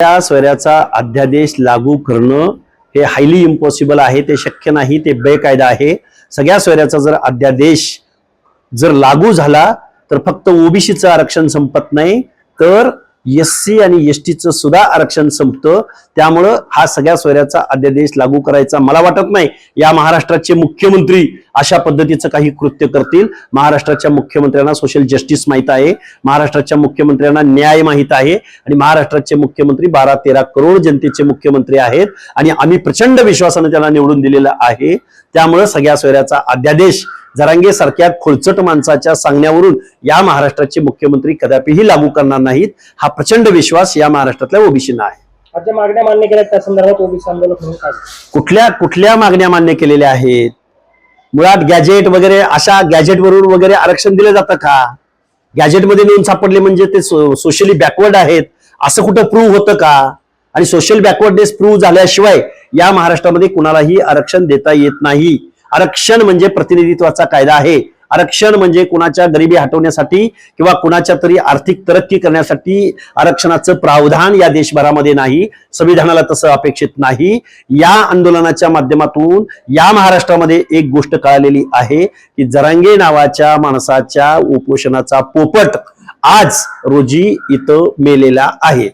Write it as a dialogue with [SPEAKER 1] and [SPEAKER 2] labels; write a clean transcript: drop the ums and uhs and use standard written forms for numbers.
[SPEAKER 1] त्या स्वैराचा अध्यादेश लागू करणं हे हायली इम्पॉसिबल आहे, ते शक्य नाही, ते बेकायदा आहे। सगळ्या स्वैराचा जर अध्यादेश जर लागू झाला तर फक्त ओबीसीचं आरक्षण संपत नाही तर एससी आणि एसटीचं सुद्धा आरक्षण संपतं। त्यामुळे हा सगळ्या स्वैराचा अध्यादेश लागू करायचा मला वाटत नाही या महाराष्ट्राचे मुख्यमंत्री अशा पद्धतीचं काही कृत्य करतील। महाराष्ट्राच्या मुख्यमंत्र्यांना सोशल जस्टिस माहित आहे, महाराष्ट्राच्या मुख्यमंत्र्यांना न्याय माहित आहे आणि महाराष्ट्राचे मुख्यमंत्री 12-13 करोड जनतेचे मुख्यमंत्री आहेत आणि आम्ही प्रचंड विश्वासाने त्यांना निवडून दिलेलं आहे। त्यामुळे सगळ्या स्वैराचा अध्यादेश जरांगे सारख्या खोलचट माणसाच्या सांगण्यावरून या महाराष्ट्राचे मुख्यमंत्री कदापिही लागू करणार नाहीत, हा प्रचंड विश्वास या महाराष्ट्रातल्या ओबीसींना आहे।
[SPEAKER 2] आता मागण्या मान्य केल्या त्या संदर्भात ओबीसी आंदोलन म्हणून काय
[SPEAKER 1] कुठल्या मागण्या मान्य केलेल्या आहेत? मुळात गॅजेट वगैरे अशा गॅजेट वरून वगैरे आरक्षण दिलं जातं का? गॅजेटमध्ये नोंद सापडले म्हणजे ते सोशली बॅकवर्ड आहेत असं कुठं प्रूव्ह होतं का? आणि सोशल बॅकवर्डनेस प्रूव्ह झाल्याशिवाय या महाराष्ट्रामध्ये कुणालाही आरक्षण देता येत नाही। आरक्षण म्हणजे प्रतिनिधित्वाचा कायदा आहे। आरक्षण म्हणजे कुणाच्या गरिबी हटवण्यासाठी किंवा कुणाच्या तरी आर्थिक तरक्की करण्यासाठी आरक्षणाचं प्रावधान या देशभरामध्ये नाही, संविधानाला तसं अपेक्षित नाही। या आंदोलनाच्या माध्यमातून या महाराष्ट्रामध्ये एक गोष्ट कळालेली आहे की जरांगे नावाच्या माणसाच्या उपोषणाचा पोपट आज रोजी इथं मेलेला आहे।